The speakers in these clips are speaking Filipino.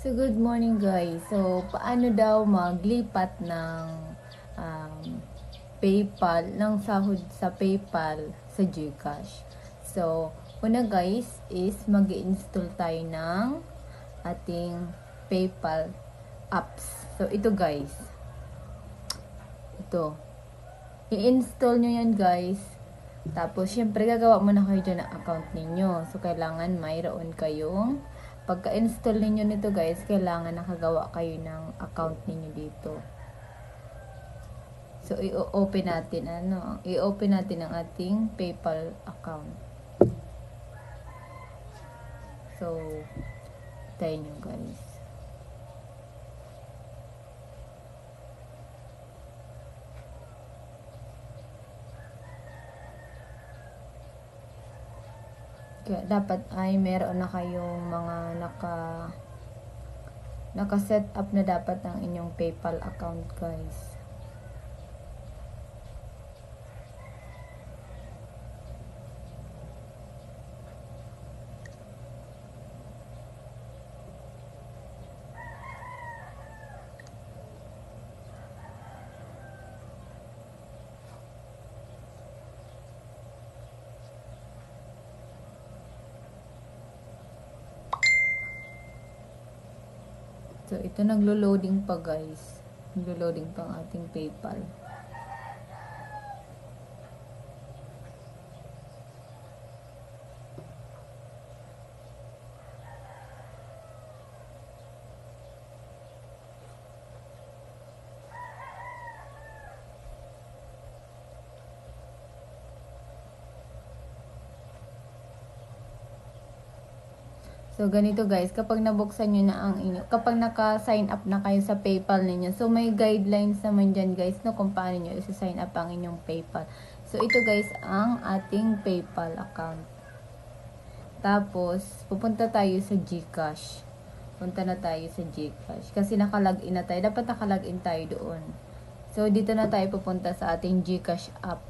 So, good morning guys. So, paano daw maglipat ng PayPal, ng sahod sa PayPal sa GCash? So, una guys is mag-install tayo ng ating PayPal apps. So, ito guys. Ito. I-install nyo yan guys. Tapos, syempre, gagawa muna kayo dyan ng account ninyo. So, kailangan mayroon kayong pagka-install ninyo nito guys, kailangan nakagawa kayo ng account ninyo dito. So, i-open natin, i-open natin ang ating PayPal account. So, tayo nyo guys. Kaya dapat ay meron na kayong mga naka-set up na dapat ang inyong PayPal account guys. So, ito naglo-loading pa guys. Naglo-loading pa ang ating PayPal. So, ganito guys, kapag nabuksan nyo na ang inyo, kapag naka-sign up na kayo sa PayPal ninyo, so may guidelines naman dyan guys, no, kung paano nyo isa-sign up ang inyong PayPal. So, ito guys, ang ating PayPal account. Tapos, pupunta tayo sa GCash. Punta na tayo sa GCash. Kasi naka-login na tayo. Dapat naka-login tayo doon. So, dito na tayo pupunta sa ating GCash app.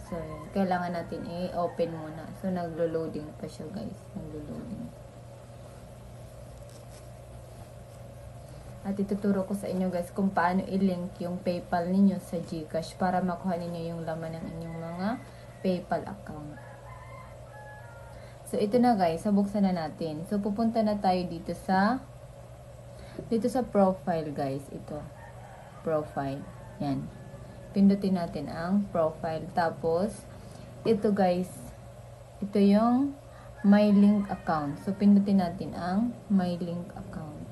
So, kailangan natin i-open muna. So, naglo-loading pa siya guys. Naglo-loading. At ituturo ko sa inyo guys kung paano i-link yung PayPal ninyo sa GCash para makuha ninyo yung laman ng inyong mga PayPal account. So, ito na guys. Sabuksan na natin. So, pupunta na tayo dito sa profile guys. Ito. Profile. Yan. Pindutin natin ang profile. Tapos, ito guys, ito yung my link account. So, pindutin natin ang my link account.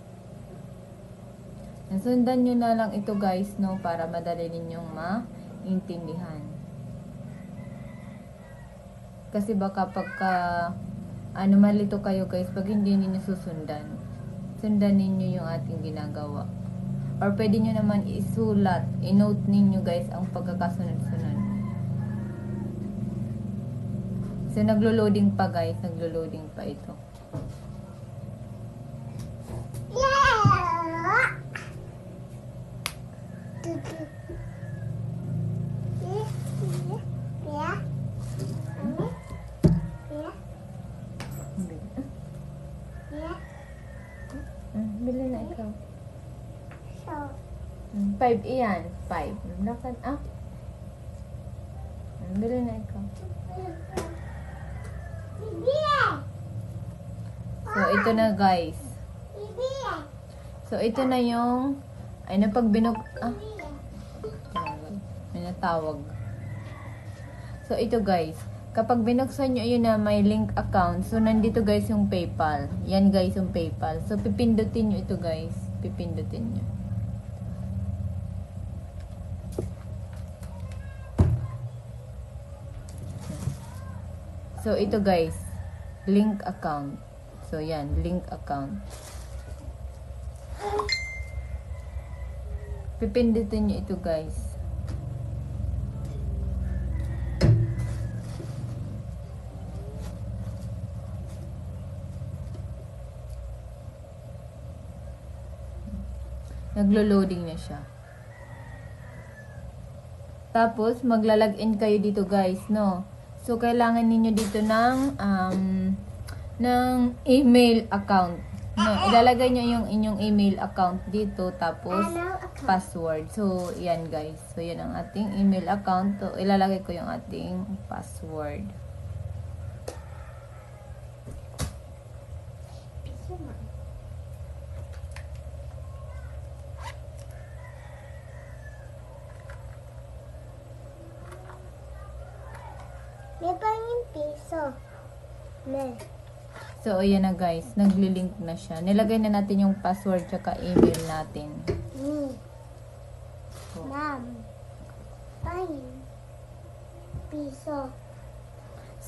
Sundan nyo na lang ito guys, no, para madali ninyong maintindihan. Kasi baka pagka, malito kayo guys, pag hindi niyo susundan. Sundan ninyo yung ating ginagawa. Or pwede nyo naman isulat, i-note ninyo guys ang pagkakasunod-sunod. So, naglo-loading pa guys. Naglo-loading pa ito. Bili na ikaw. 5 iyan. 5. Naksan ah. Bili na ikaw. So, ito na guys. So, ito na yung pag may natawag. So, ito guys. Kapag binuksan nyo yun na may link account, so, nandito guys yung PayPal. Yan guys yung PayPal. So, pipindutin nyo ito guys. Pipindutin nyo. So, ito guys, link account. So, yan, link account. Pipindutin nyo ito guys. Naglo-loading na siya. Tapos, maglalagin kayo dito guys, no? So, kailangan ninyo dito ng email account. No, ilalagay nyo yung inyong email account dito, tapos password. So, yan guys. So, yan ang ating email account. So, ilalagay ko yung ating password. May panging piso. May. So, ayan na guys. Nagli-link na siya. Nilagay na natin yung password tsaka email natin. So, Ma'am. Panging piso.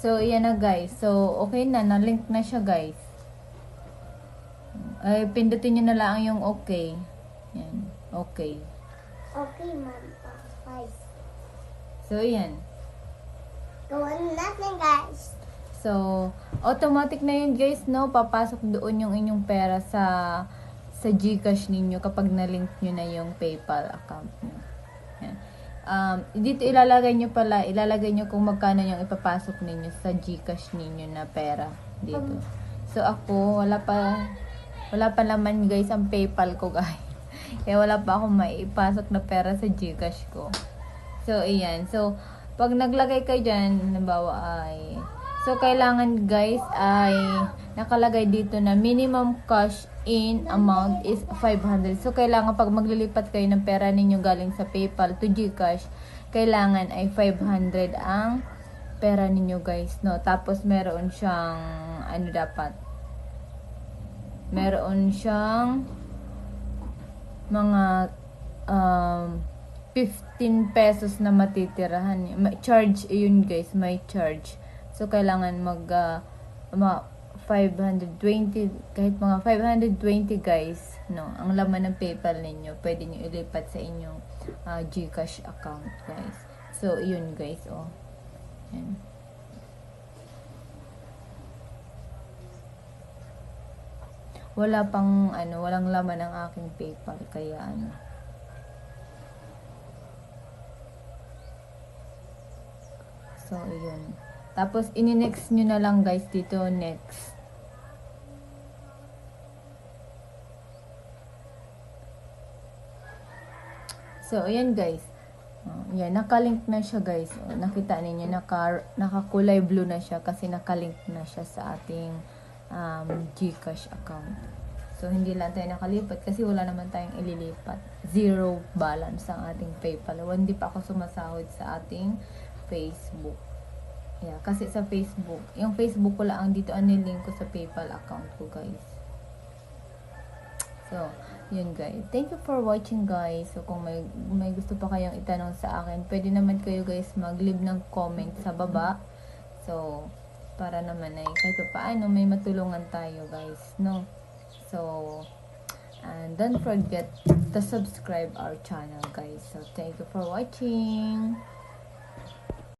so, ayan na guys. So, okay na. Na-link na siya guys. Ay, pindutin nyo na lang yung okay. Yan. Okay. Okay, ma'am. Five. So, ayan. Gawin natin, guys. So, automatic na yun guys, no? Papasok doon yung inyong pera sa GCash ninyo kapag na-link nyo na yung PayPal account nyo. Yan. Dito ilalagay nyo kung magkano yung ipapasok ninyo sa GCash ninyo na pera dito. So, ako, wala pa naman guys ang PayPal ko guys. Kaya wala pa akong maipasok na pera sa GCash ko. So, ayan. So, pag naglagay kayo dyan, halimbawa ay... So, kailangan guys ay nakalagay dito na minimum cash in amount is 500. So, kailangan pag maglilipat kayo ng pera ninyo galing sa PayPal to GCash, kailangan ay 500 ang pera ninyo guys, no? Tapos, meron siyang, ano dapat? Meron siyang mga 15 pesos na matitirahan. May charge yun guys, may charge. So, kailangan mga 520, kahit mga 520 guys, no, ang laman ng PayPal ninyo, pwede nyo ilipat sa inyong GCash account, guys. So, yun guys, oh. Yan. Walang laman ng aking PayPal, kaya ano. So, yun. Tapos, ini-next nyo na lang guys dito, next. So, ayan guys. Yan, nakalink na siya guys. Nakita ninyo, nakakulay blue na siya kasi nakalink na siya sa ating GCash account. So, hindi lang tayo nakalipat kasi wala naman tayong ililipat. Zero balance ang ating PayPal. Hindi pa ako sumasahod sa ating Facebook. Yeah, kasi sa Facebook, yung Facebook ko lang dito ang nilink ko sa PayPal account ko guys. So, yun guys. Thank you for watching guys. So, kung may gusto pa kayong itanong sa akin, pwede naman kayo guys mag-leave ng comment sa baba. So, para naman ay kahit pa paano may matulungan tayo guys, no? So, and don't forget to subscribe our channel guys. So, thank you for watching.